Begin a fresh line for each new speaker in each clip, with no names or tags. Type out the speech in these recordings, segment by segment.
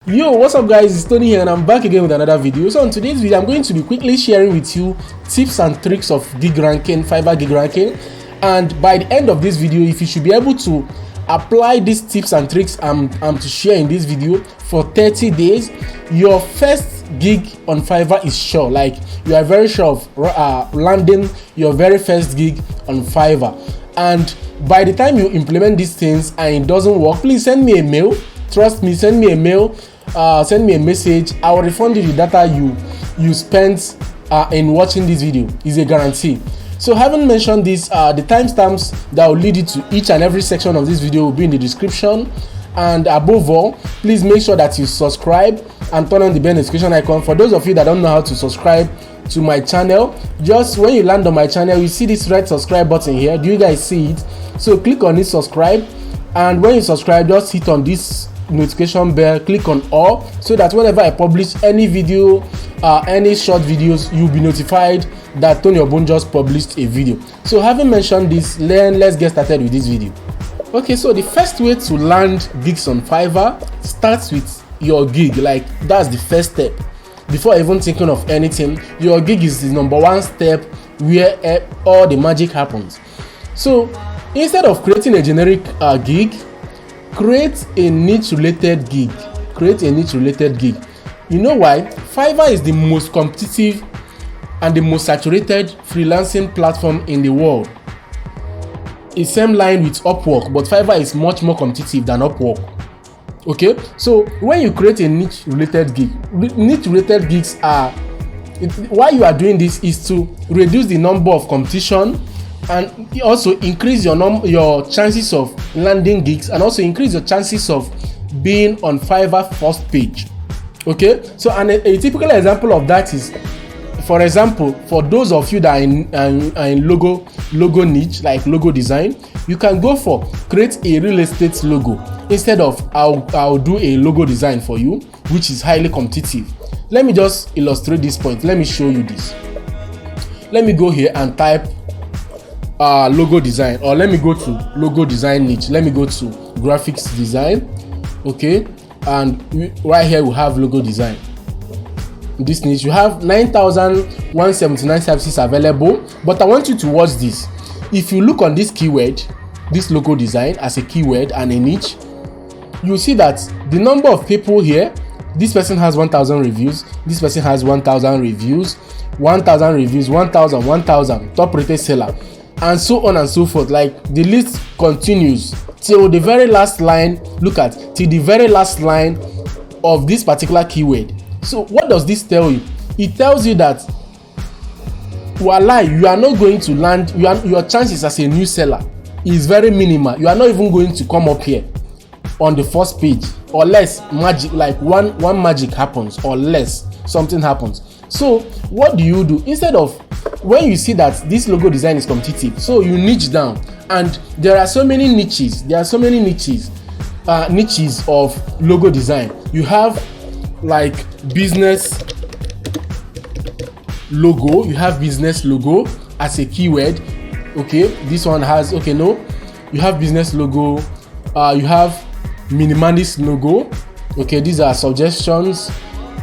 Yo, what's up guys, it's Tony here and I'm back again with another video. So in today's video I'm going to be quickly sharing with you tips and tricks of gig ranking, Fiverr gig ranking, and by the end of this video, if you should be able to apply these tips and tricks I'm to share in this video for 30 days, your first gig on Fiverr is sure. Like, you are very sure of landing your very first gig on Fiverr. And by the time you implement these things and it doesn't work, please send me a mail. Trust me, send me a mail, send me a message. I will refund you the data you spent in watching this video. Is a guarantee. So having mentioned this, the timestamps that will lead you to each and every section of this video will be in the description. And above all, please make sure that you subscribe and turn on the bell notification icon. For those of you that don't know how to subscribe to my channel, just when you land on my channel, you see this red subscribe button here. Do you guys see it? So click on it, subscribe, and when you subscribe, just hit on this notification bell, click on all, so that whenever I publish any video, any short videos, you'll be notified that Tony Obun just published a video. So having mentioned this, let's get started with this video. Okay, so the first way to land gigs on Fiverr starts with your gig. Like, that's the first step. Before even thinking of anything, your gig is the number one step where all the magic happens. So instead of creating a generic gig, create a niche related gig. You know why? Fiverr is the most competitive and the most saturated freelancing platform in the world. It's same line with Upwork, but Fiverr is much more competitive than Upwork. Okay, so when you create a niche related gig, gigs are, why you are doing this is to reduce the number of competition and also increase your chances of landing gigs, and also increase your chances of being on Fiverr first page. Okay, so a typical example of that is, for example, for those of you that are in logo niche, like logo design, you can go for create a real estate logo instead of I'll do a logo design for you, which is highly competitive. Let me just illustrate this point. Let me show you this. Let me go here and type logo design, or let me go to logo design niche. Let me go to graphics design. Okay, and right here we have logo design. In this niche you have 9,179 services available, but I want you to watch this. If you look on this keyword, this logo design as a keyword and a niche, you see that the number of people here, this person has 1,000 reviews, this person has 1,000 reviews, 1,000 reviews, 1,000 top rated seller, and so on and so forth. Like, the list continues till the very last line. Look at till the very last line of this particular keyword. So what does this tell you? It tells you that voila, you are not going to land, your chances as a new seller is very minimal. You are not even going to come up here on the first page, or less magic, like one magic happens, or less something happens. So what do? Instead of, when you see that this logo design is competitive, so you niche down, and there are so many niches. Niches of logo design. You have like business logo. You have business logo as a keyword. Okay, this one has, okay, no, you have business logo. You have minimalist logo. Okay, these are suggestions.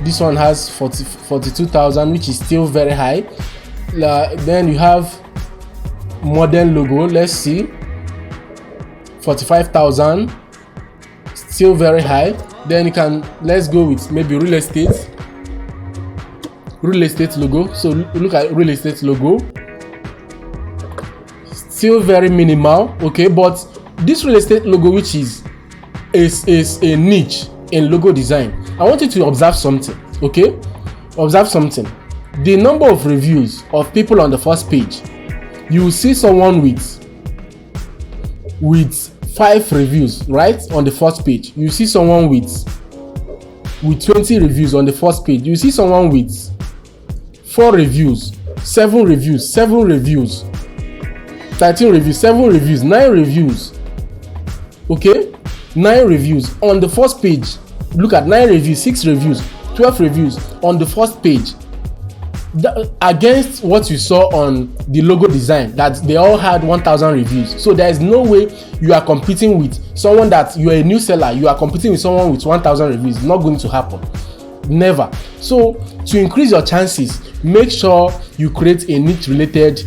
This one has 42,000, which is still very high. Then you have modern logo. Let's see, 45,000, still very high. Then let's go with maybe real estate logo. So look at real estate logo, still very minimal. Okay, but this real estate logo, which is a niche in logo design, I want you to observe something. Okay, observe something. The number of reviews of people on the first page, you will see someone with 5 reviews, right? On the first page, you see someone with 20 reviews on the first page. You see someone with 4 reviews, 7 reviews, 13 reviews, 7 reviews, 9 reviews. Okay, 9 reviews on the first page. Look at 9 reviews, 6 reviews, 12 reviews on the first page. against what you saw on the logo design, that they all had 1,000 reviews. So there is no way you are competing with someone that you are a new seller, you are competing with someone with 1,000 reviews. It's not going to happen. Never. So to increase your chances, make sure you create a niche related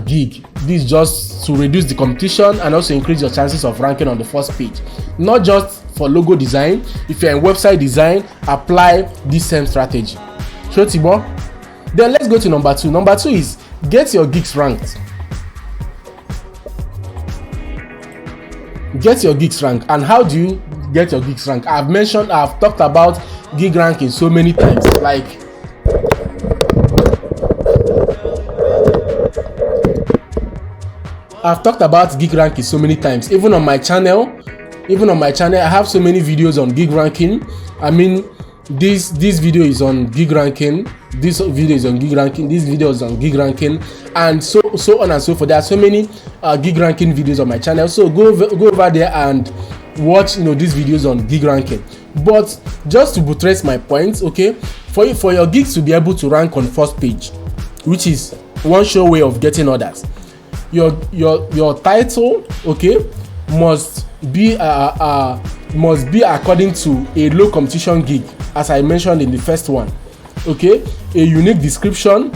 gig. This is just to reduce the competition and also increase your chances of ranking on the first page. Not just for logo design. If you're in website design, apply this same strategy. Sure, Tibo? Then let's go to number 2. Number 2 is get your gigs ranked. Get your gigs ranked. And how do you get your gigs ranked? I've talked about gig ranking so many times. Like, I've talked about gig ranking so many times. Even on my channel, I have so many videos on gig ranking. I mean, this video is on gig ranking. This video is on gig ranking. This video is on gig ranking, and so on and so forth. There are so many gig ranking videos on my channel. So go over there and watch these videos on gig ranking. But just to buttress my points, okay, for your gigs to be able to rank on first page, which is one sure way of getting orders, your title, okay, must be according to a low competition gig, as I mentioned in the first one. Okay, a unique description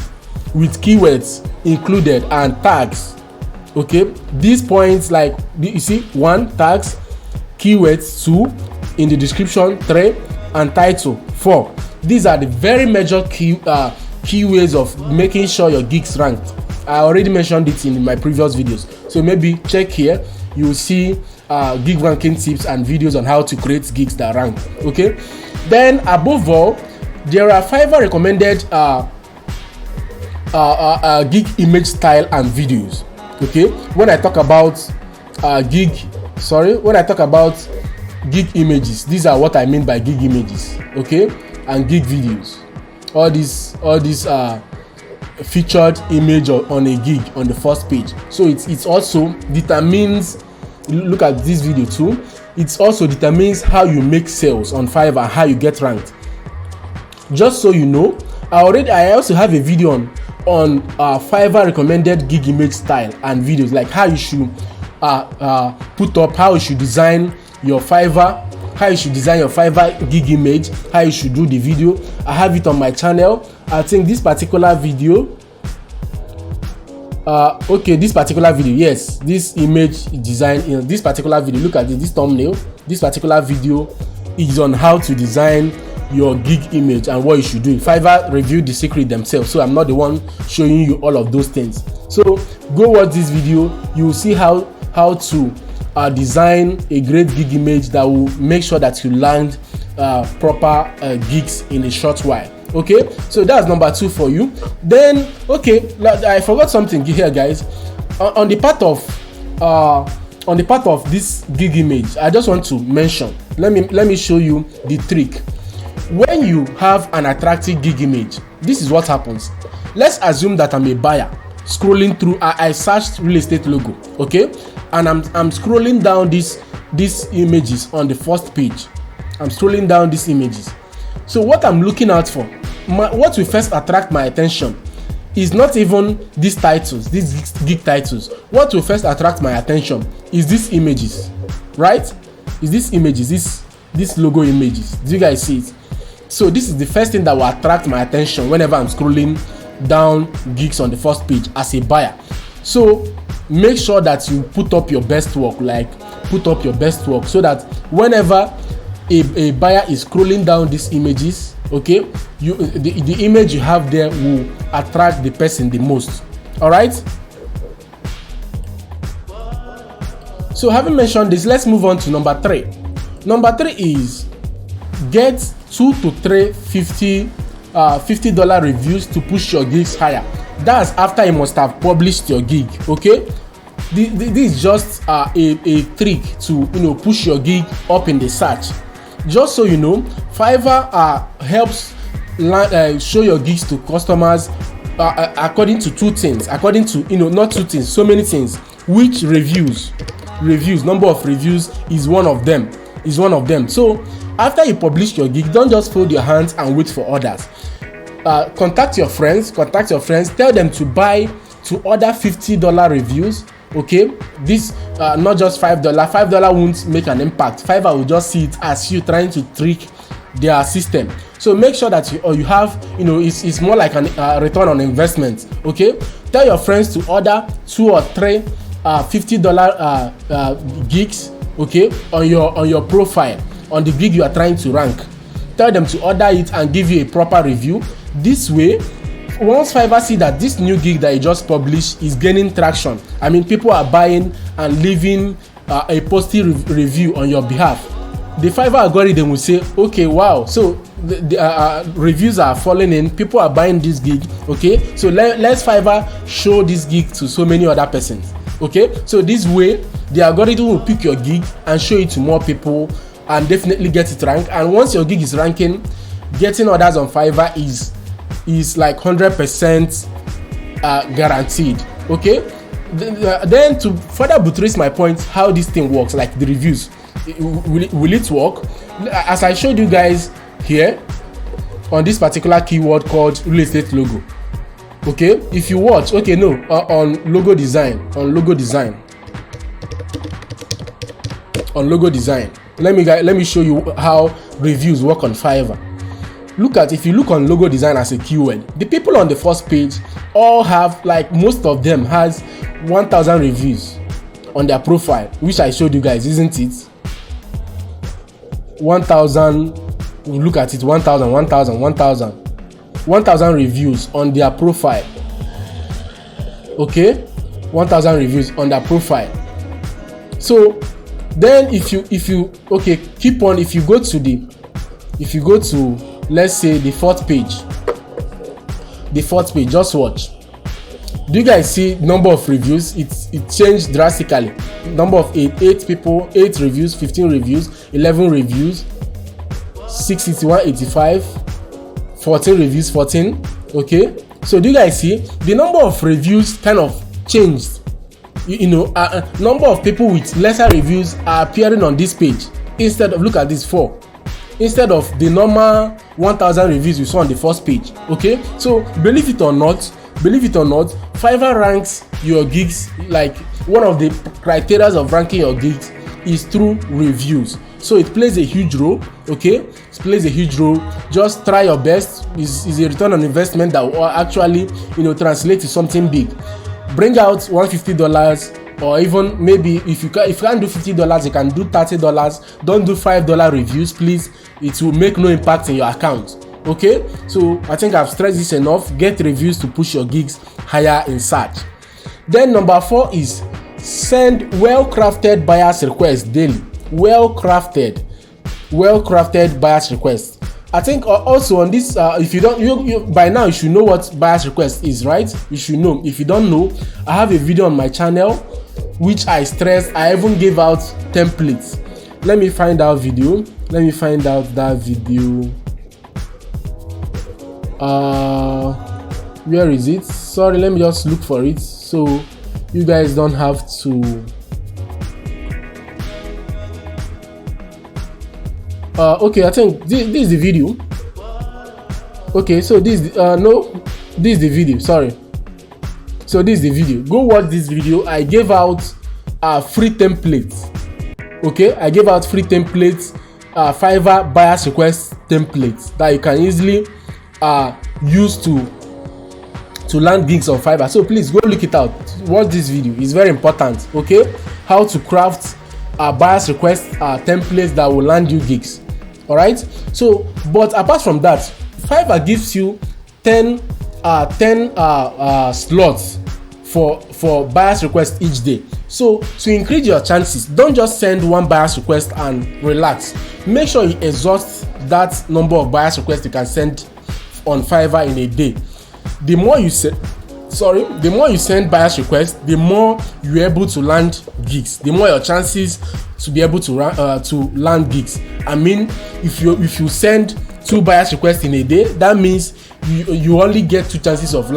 with keywords included and tags. Okay, these points, like you see, 1, tags, keywords, 2, in the description, 3, and title, 4. These are the very major key ways of making sure your gigs ranked. I already mentioned it in my previous videos, so maybe check here. You will see gig ranking tips and videos on how to create gigs that rank. Okay, then above all, there are Fiverr recommended gig image style and videos. Okay, when I talk about gig images, these are what I mean by gig images. Okay, and gig videos. All these featured image on a gig on the first page. So it also determines, look at this video too, it also determines how you make sales on Fiverr and how you get ranked. Just so you know, I also have a video on Fiverr recommended gig image style and videos, like how you should put up, how you should design your Fiverr, gig image, how you should do the video. I have it on my channel. I think this particular video, yes, this image design in this particular video, look at this thumbnail. This particular video is on how to design your gig image and what you should do. Fiverr reviewed the secret themselves, so I'm not the one showing you all of those things. So go watch this video. You will see how to design a great gig image that will make sure that you land proper gigs in a short while. Okay, so that's number 2 for you. Then okay, I forgot something here, guys. On the part of this gig image, I just want to mention, let me show you the trick. When you have an attractive gig image, this is what happens. Let's assume that I'm a buyer scrolling through. I searched real estate logo, okay, and I'm scrolling down these images on the first page. I'm scrolling down these images. So what I'm looking out for, what will first attract my attention is not even these titles, these gig titles. What will first attract my attention is these images, right? Is these images, these logo images. Do you guys see it? So this is the first thing that will attract my attention whenever I'm scrolling down gigs on the first page as a buyer. So make sure that you put up your best work, so that whenever a buyer is scrolling down these images, okay, the image you have there will attract the person the most. All right, so having mentioned this, let's move on to number 3. Number 3 is get 2 to 3 $50 reviews to push your gigs higher. That's after you must have published your gig. Okay, this is just a trick to push your gig up in the search. Just so you know, Fiverr helps show your gigs to customers according to 2 things. According to not 2 things, so many things. Which reviews, number of reviews is one of them. So after you publish your gig, don't just fold your hands and wait for orders. contact your friends, tell them to order $50 reviews. Okay, this not just $5 won't make an impact. Fiverr will just see it as you trying to trick their system. So make sure that you have, it's more like a return on investment. Okay, tell your friends to order 2 or 3 $50 gigs, okay, on your profile, on the gig you are trying to rank. Tell them to order it and give you a proper review. This way, once Fiverr see that this new gig that you just published is gaining traction, I mean people are buying and leaving a positive review on your behalf, the Fiverr algorithm will say, okay, wow, so the reviews are falling in, people are buying this gig, okay, so let's Fiverr show this gig to so many other persons. Okay, so this way the algorithm will pick your gig and show it to more people and definitely get it ranked. And once your gig is ranking, getting orders on Fiverr is like 100% guaranteed. Okay, then to further buttress my point, how this thing works, like the reviews, will it work? As I showed you guys here on this particular keyword called real estate logo. Okay, if you watch, okay, no, on logo design, let me show you how reviews work on Fiverr. If you look on logo design as a keyword, the people on the first page all have, like most of them has 1,000 reviews on their profile, which I showed you guys, isn't it? 1,000, look at it, 1,000 reviews on their profile. Okay, 1,000 reviews on their profile. So then if you okay, keep on, if you go to let's say the fourth page, just watch. Do you guys see number of reviews? It changed drastically. Number of 8 people, 8 reviews, 15 reviews, 11 reviews, 661, 85, 14 reviews, 14. Okay, so do you guys see the number of reviews kind of changed? Number of people with lesser reviews are appearing on this page instead of, look at this, 4, instead of the normal 1,000 reviews you saw on the first page. Okay, so believe it or not, Fiverr ranks your gigs. Like one of the criteria of ranking your gigs is through reviews. So it plays a huge role. Okay, it plays a huge role. Just try your best. Is a return on investment that will actually translate to something big. Bring out $150, or even maybe if you can't do $50, you can do $30. Don't do $5 reviews, please. It will make no impact in your account. Okay, so I think I've stressed this enough. Get reviews to push your gigs higher in search. Then number 4 is send well-crafted buyers requests daily. Well-crafted buyers requests. I think also on this, if you don't, you by now you should know what buyers request is, right? You should know. If you don't know, I have a video on my channel which I stress. I even gave out templates. Let me find that video. Where is it? Sorry, let me just look for it so you guys don't have to. Okay, I think this is the video. Okay, so this is the video. Sorry. So this is the video. Go watch this video. I gave out free templates. Okay, I gave out free templates, Fiverr buyers request templates that you can easily use to land gigs on Fiverr. So please go look it out. Watch this video. It's very important. Okay, how to craft buyers request templates that will land you gigs. All right. So, but apart from that, Fiverr gives you 10 slots for buyers request each day. So to increase your chances, don't just send one buyers request and relax. Make sure you exhaust that number of buyers requests you can send on Fiverr in a day. The more you send buyers requests, the more you're able to land gigs. The more your chances to be able to land gigs. I mean, if you send 2 buyers requests in a day, that means you only get 2 chances of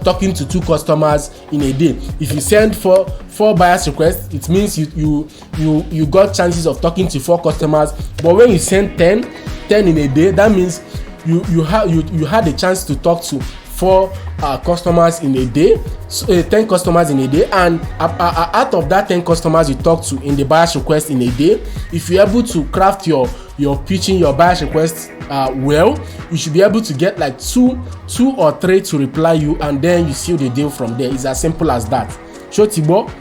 talking to 2 customers in a day. If you send 4 buyers requests, it means you got chances of talking to 4 customers. But when you send 10 in a day, that means you had a chance to talk to 4 customers in a day, 10 customers in a day, and out of that 10 customers you talk to in the buyer's request in a day, if you're able to craft your pitching, your buyer's request well, you should be able to get like two or three to reply you, and then you seal the deal from there. It's as simple as that. Shotibo.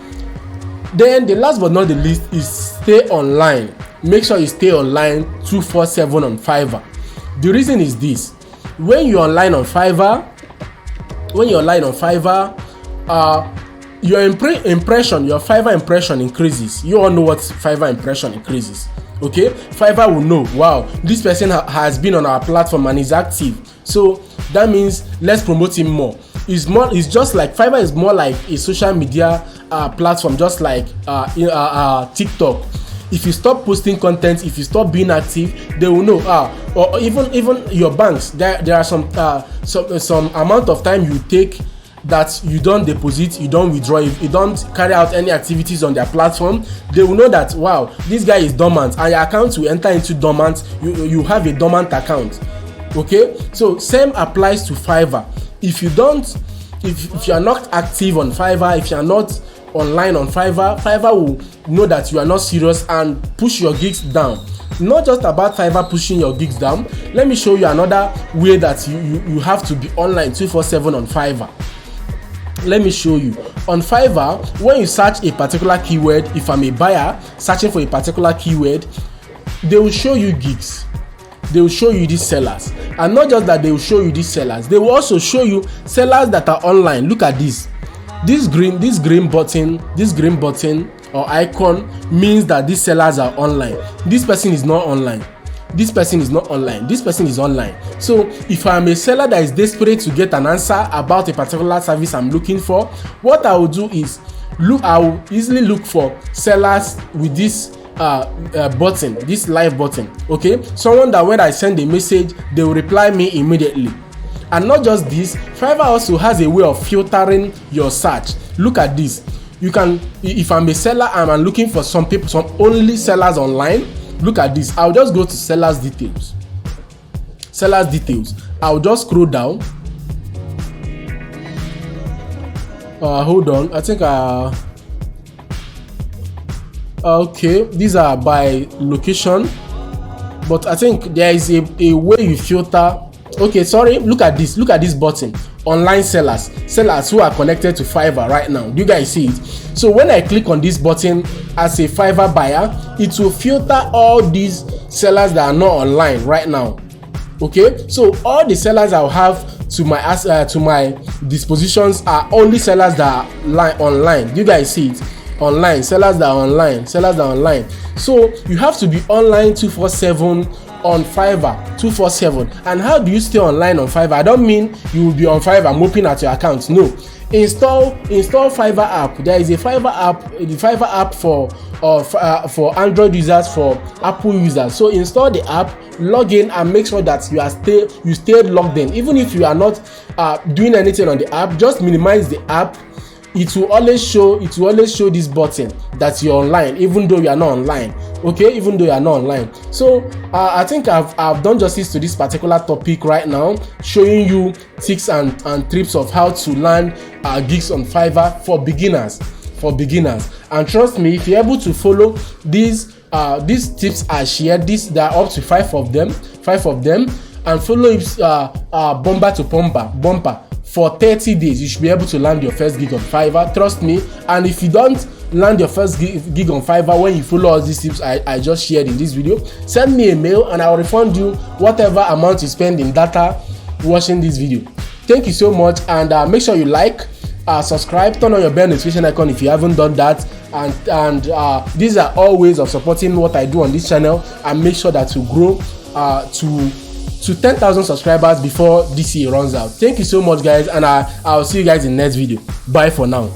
Then the last but not the least is stay online. Make sure you stay online 247 on Fiverr. The reason is this: when you're online on Fiverr, your impression, your Fiverr impression increases. You all know what Fiverr impression increases. Okay, Fiverr will know, wow, this person has been on our platform and is active, so that means let's promote him more. It's just like Fiverr is more like a social media platform, just like TikTok. If you stop posting content, if you stop being active, they will know. Or even your banks, there are some amount of time you take that you don't deposit, you don't withdraw, you don't carry out any activities on their platform. They will know that, wow, this guy is dormant, and your account will enter into dormant. You have a dormant account. Okay, so same applies to Fiverr. If you are not active on Fiverr, if you are not online on Fiverr will know that you are not serious and push your gigs down. Not just about Fiverr pushing your gigs down. Let me show you another way that you have to be online 247 on Fiverr. Let me show you. On Fiverr, when you search a particular keyword, if I'm a buyer searching for a particular keyword, they will show you gigs. They will show you these sellers. And not just that, they will show you these sellers, they will also show you sellers that are online. Look at this. This green button or icon means that these sellers are online. This person is not online. This person is not online. This person is online. So if I'm a seller that is desperate to get an answer about a particular service I'm looking for, what I will do is I will easily look for sellers with this button, this live button. Okay, someone that when I send a message, they will reply me immediately. And not just this, Fiverr also has a way of filtering your search. Look at this. You can, if I'm a seller and I'm looking for some only sellers online, look at this. I'll just go to sellers details. Sellers details. I'll just scroll down. Hold on. I think okay, these are by location, but I think there is a way you filter. Okay, sorry, look at this button. Online sellers who are connected to Fiverr right now. Do you guys see it? So when I click on this button as a Fiverr buyer, it will filter all these sellers that are not online right now. Okay, so all the sellers I'll have to my dispositions are only sellers that are online. Do you guys see it? Online sellers that are online. So you have to be online 247 on Fiverr 247. And how do you stay online on Fiverr? I don't mean you will be on Fiverr moping at your account. No, install Fiverr app. There is a Fiverr app for Android users, for Apple users. So install the app, log in, and make sure that you stay logged in. Even if you are not doing anything on the app, just minimize the app. It will always show this button that you're online, even though you are not online. Okay, even though you are not online. So I think I've done justice to this particular topic right now, showing you tips and tips of how to land gigs on Fiverr for beginners. And trust me, if you're able to follow these tips I shared, there are up to 5 of them, and follow it bumper to bumper for 30 days, you should be able to land your first gig on Fiverr. Trust me. And if you don't land your first gig on Fiverr when you follow all these tips I just shared in this video, send me a mail and I will refund you whatever amount you spend in data watching this video. Thank you so much, and make sure you like, subscribe, turn on your bell notification icon if you haven't done that, and these are all ways of supporting what I do on this channel, and make sure that you grow to 10,000 subscribers before this year runs out. Thank you so much, guys, and I'll see you guys in the next video. Bye for now.